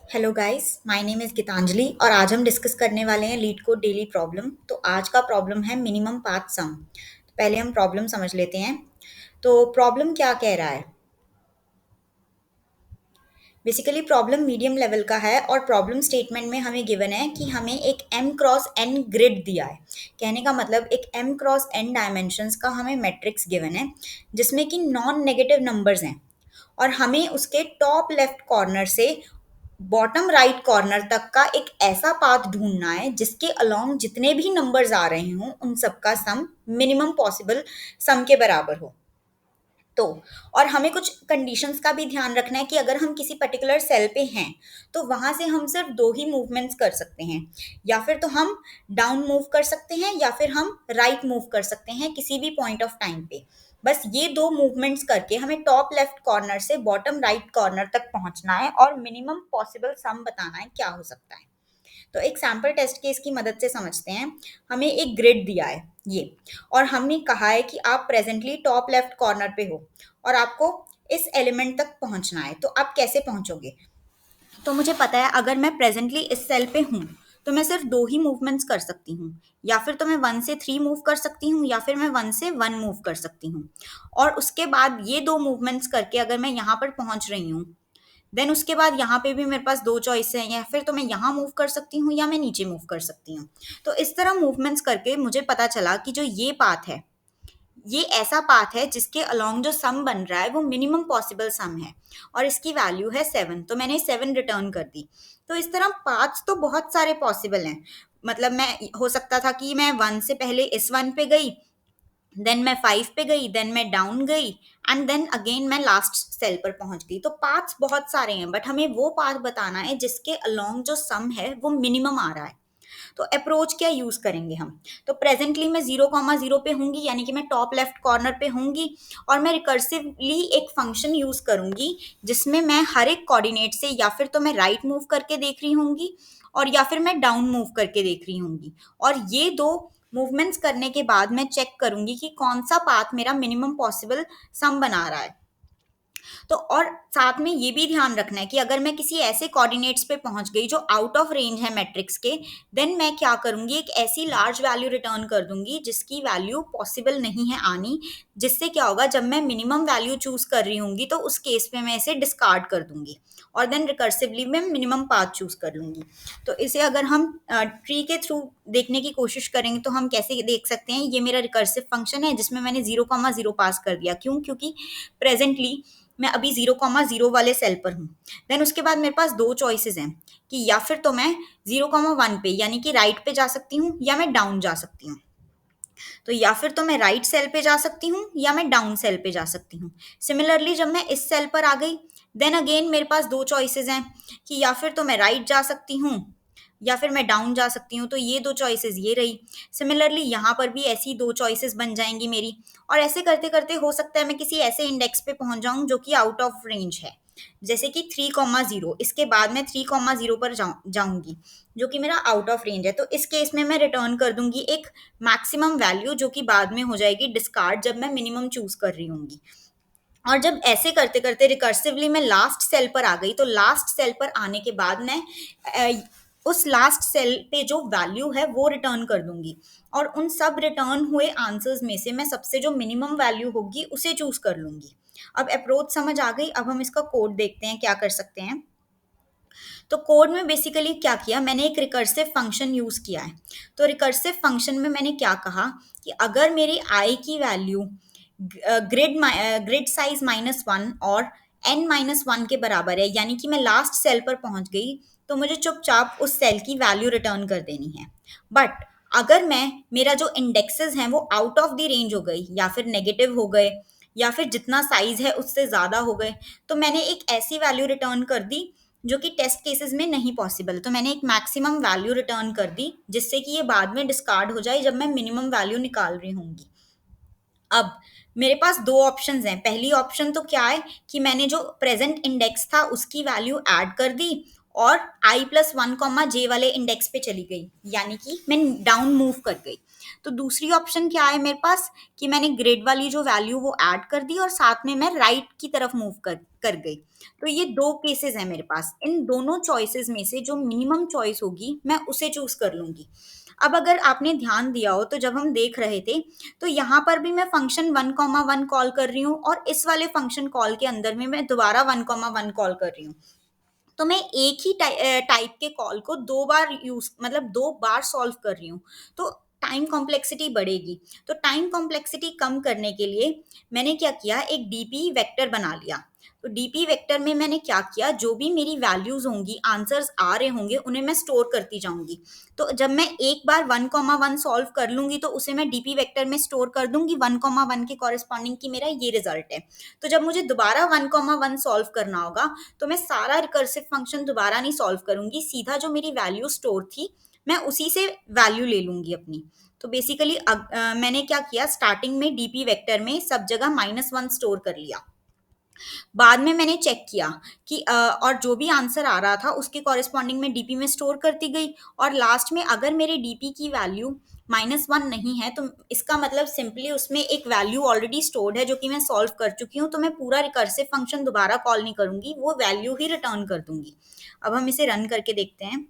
Hello guys, my name is Geetanjali और आज हम डिस्कस करने वाले हैं लीड कोड डेली प्रॉब्लम। तो आज का प्रॉब्लम है मिनिमम पाथ सम। तो पहले हम प्रॉब्लम समझ लेते हैं। तो प्रॉब्लम क्या कह रहा है? बेसिकली प्रॉब्लम मीडियम लेवल का है और प्रॉब्लम स्टेटमेंट में हमें गिवन है कि हमें एक m क्रॉस n ग्रिड दिया है। कहने का मतलब एक m क्रॉस n डायमेंशंस का हमें मैट्रिक्स गिवन है जिसमें कि नॉन नेगेटिव नंबर्स हैं और हमें उसके टॉप लेफ्ट कॉर्नर से बॉटम राइट कॉर्नर तक का एक ऐसा पाथ ढूंढना है जिसके अलोंग जितने भी नंबर्स आ रहे हों उन सबका सम मिनिमम पॉसिबल सम के बराबर हो। तो और हमें कुछ कंडीशंस का भी ध्यान रखना है कि अगर हम किसी पर्टिकुलर सेल पे हैं तो वहां से हम सिर्फ दो ही मूवमेंट्स कर सकते हैं, या फिर तो हम डाउन मूव कर सकते हैं या फिर हम राइट मूव कर सकते हैं किसी भी पॉइंट ऑफ टाइम पे। बस ये दो मूवमेंट्स करके हमें टॉप लेफ्ट कॉर्नर से बॉटम राइट कॉर्नर तक पहुंचना है और मिनिमम पॉसिबल सम बताना है क्या हो सकता है। तो एक सैम्पल टेस्ट केस की मदद से समझते हैं। हमें एक ग्रिड दिया है ये, और हमने कहा है कि आप प्रेजेंटली टॉप लेफ्ट कॉर्नर पे हो और आपको इस एलिमेंट तक पहुंचना है। तो आप कैसे पहुंचोगे? तो मुझे पता है अगर मैं प्रेजेंटली इस सेल पे हूँ तो मैं सिर्फ दो ही मूवमेंट्स कर सकती हूँ, या फिर तो मैं 1 से 3 मूव कर सकती हूँ या फिर मैं 1 से 1 मूव कर सकती हूँ। और उसके बाद ये दो मूवमेंट्स करके अगर मैं यहाँ पर पहुंच रही हूँ, देन उसके बाद यहाँ पे भी मेरे पास दो चॉइस है, या फिर तो मैं यहाँ मूव कर सकती हूँ या मैं नीचे मूव कर सकती हूँ। तो इस तरह मूवमेंट्स करके मुझे पता चला कि जो ये पाथ है ये ऐसा पाथ है जिसके अलोंग जो सम बन रहा है वो मिनिमम पॉसिबल सम है और इसकी वैल्यू है 7। तो मैंने 7 रिटर्न कर दी। तो इस तरह पाथ्स तो बहुत सारे पॉसिबल हैं। मतलब मैं हो सकता था कि मैं 1 से पहले इस 1 पे गई, देन मैं 5 पे गई, देन मैं डाउन गई एंड देन अगेन मैं लास्ट सेल पर पहुंच गई। तो पाथ्स बहुत सारे हैं बट हमें वो पाथ बताना है जिसके अलोंग जो सम है वो मिनिमम आ रहा है। तो अप्रोच क्या यूज करेंगे हम? तो प्रेजेंटली मैं 0,0 पे होंगी, यानी कि मैं टॉप लेफ्ट कॉर्नर पे होंगी और मैं रिकर्सिवली एक फंक्शन यूज करूंगी जिसमें मैं हर एक कोऑर्डिनेट से या फिर तो मैं राइट मूव करके देख रही होंगी और या फिर मैं डाउन मूव करके देख रही होंगी। और ये दो मूवमेंट्स करने के बाद मैं चेक करूंगी कि कौन सा पाथ मेरा मिनिमम पॉसिबल सम बना रहा है। तो और साथ में ये भी ध्यान रखना है कि अगर मैं किसी ऐसे कोऑर्डिनेट्स पे पहुंच गई जो आउट ऑफ रेंज है मैट्रिक्स के, देन मैं क्या करूंगी, एक ऐसी लार्ज वैल्यू रिटर्न कर दूंगी जिसकी वैल्यू पॉसिबल नहीं है आनी। जिससे क्या होगा, जब मैं मिनिमम वैल्यू चूज कर रही होंगी तो उस केस में मैं इसे डिस्कार्ड कर दूंगी और देन रिकर्सिवली मैं मिनिमम पाथ चूज कर लूंगी। तो इसे अगर हम ट्री के थ्रू देखने की कोशिश करेंगे तो हम कैसे देख सकते हैं, ये मेरा रिकर्सिव फंक्शन है जिसमें मैंने 0,0 पास कर दिया। क्यों? क्योंकि प्रेजेंटली मैं अभी 0,0 वाले सेल पर हूँ। देन उसके बाद मेरे पास दो चॉइसेस हैं कि या फिर तो मैं 0,1 पे यानी कि राइट पे जा सकती हूँ या मैं डाउन जा सकती हूँ। तो या फिर तो मैं राइट सेल पे जा सकती हूँ या मैं डाउन सेल पे जा सकती हूँ। सिमिलरली जब मैं इस सेल पर आ गई, देन अगेन मेरे पास दो चॉइसेस हैं कि या फिर तो मैं राइट जा सकती हूँ या फिर मैं डाउन जा सकती हूँ। तो ये दो चॉइसेस ये रही। सिमिलरली यहाँ पर भी ऐसी दो चॉइसेस बन जाएंगी मेरी। और ऐसे करते करते हो सकता है मैं किसी ऐसे इंडेक्स पे पहुंच जाऊं जो कि आउट ऑफ रेंज है, जैसे कि 3,0। इसके बाद मैं 3,0 पर जाऊंगी जो कि मेरा आउट ऑफ रेंज है। तो इस केस में मैं रिटर्न कर दूंगी एक मैक्सिमम वैल्यू जो कि बाद में हो जाएगी डिस्कार्ड जब मैं मिनिमम चूज कर रही होंगी। और जब ऐसे करते करते रिकर्सिवली मैं लास्ट सेल पर आ गई, तो लास्ट सेल पर आने के बाद मैं उस लास्ट सेल पे जो वैल्यू है वो रिटर्न कर दूंगी और उन सब रिटर्न हुए आंसर्स में से मैं सबसे जो मिनिमम वैल्यू होगी उसे चूज कर लूंगी। अब अप्रोच समझ आ गई। अब हम इसका कोड देखते हैं क्या कर सकते हैं। तो कोड में बेसिकली क्या किया, मैंने एक रिकर्सिव फंक्शन यूज किया है। तो रिकर्सिव फंक्शन में मैंने क्या कहा कि अगर मेरी आई की वैल्यू ग्रिड साइज -1 और n-1 के बराबर है, यानी कि मैं लास्ट सेल पर पहुंच गई, तो मुझे चुपचाप उस सेल की वैल्यू रिटर्न कर देनी है। बट अगर मैं मेरा जो इंडेक्सेस हैं वो आउट ऑफ द रेंज हो गई या फिर नेगेटिव हो गए या फिर जितना साइज है उससे ज्यादा हो गए, तो मैंने एक ऐसी वैल्यू रिटर्न कर दी जो कि टेस्ट केसेस में नहीं पॉसिबल। तो मैंने एक मैक्सिमम वैल्यू रिटर्न कर दी जिससे कि ये बाद में डिस्कार्ड हो जाए जब मैं मिनिमम वैल्यू निकाल रही होंगी। अब मेरे पास दो ऑप्शंस हैं। पहली ऑप्शन तो क्या है कि मैंने जो प्रेजेंट इंडेक्स था उसकी वैल्यू ऐड कर दी और आई प्लस वन कॉमा जे वाले इंडेक्स पे चली गई, यानी कि मैं डाउन मूव कर गई। तो दूसरी ऑप्शन क्या है मेरे पास कि मैंने ग्रेड वाली जो वैल्यू वो ऐड कर दी और साथ में मैं राइट की तरफ मूव कर कर गई। तो ये दो केसेस हैं मेरे पास, इन दोनों चॉइसेस में से जो मिनिमम चॉइस होगी मैं उसे चूज कर लूंगी। अब अगर आपने ध्यान दिया हो तो जब हम देख रहे थे तो यहाँ पर भी मैं function one comma one call कर रही हूँ और इस वाले फंक्शन कॉल के अंदर में मैं दोबारा वन कॉमा वन कॉल कर रही हूँ। तो मैं एक ही टाइप के कॉल को दो बार यूज मतलब दो बार सॉल्व कर रही हूँ, तो टाइम कॉम्प्लेक्सिटी बढ़ेगी। तो टाइम कॉम्प्लेक्सिटी कम करने के लिए मैंने क्या किया, एक डीपी वेक्टर बना लिया। तो डीपी वेक्टर में मैंने क्या किया, जो भी मेरी वैल्यूज होंगी, आंसर्स आ रहे होंगे, उन्हें मैं स्टोर करती जाऊंगी। तो जब मैं एक बार वन कॉमा वन सॉल्व कर लूंगी तो उसे मैं डीपी वेक्टर में स्टोर कर दूंगी वन कॉमा वन के कॉरेस्पॉन्डिंग की मेरा ये रिजल्ट है। तो जब मुझे दोबारा वन कॉमा वन सॉल्व करना होगा तो मैं सारा रिकर्सिव फंक्शन दोबारा नहीं सॉल्व करूंगी, सीधा जो मेरी वैल्यू स्टोर थी मैं उसी से वैल्यू ले लूंगी अपनी। तो बेसिकली मैंने क्या किया, स्टार्टिंग में डीपी वेक्टर में सब जगह माइनस वन स्टोर कर लिया। बाद में मैंने चेक किया कि और जो भी आंसर आ रहा था उसके कॉरेस्पॉन्डिंग में डीपी में स्टोर करती गई। और लास्ट में अगर मेरे डीपी की वैल्यू माइनस वन नहीं है तो इसका मतलब सिंपली उसमें एक वैल्यू ऑलरेडी स्टोर्ड है जो कि मैं सॉल्व कर चुकी हूँ, तो मैं पूरा रिकर्सिव फंक्शन दोबारा कॉल नहीं करूंगी, वो वैल्यू ही रिटर्न कर दूंगी। अब हम इसे रन करके देखते हैं।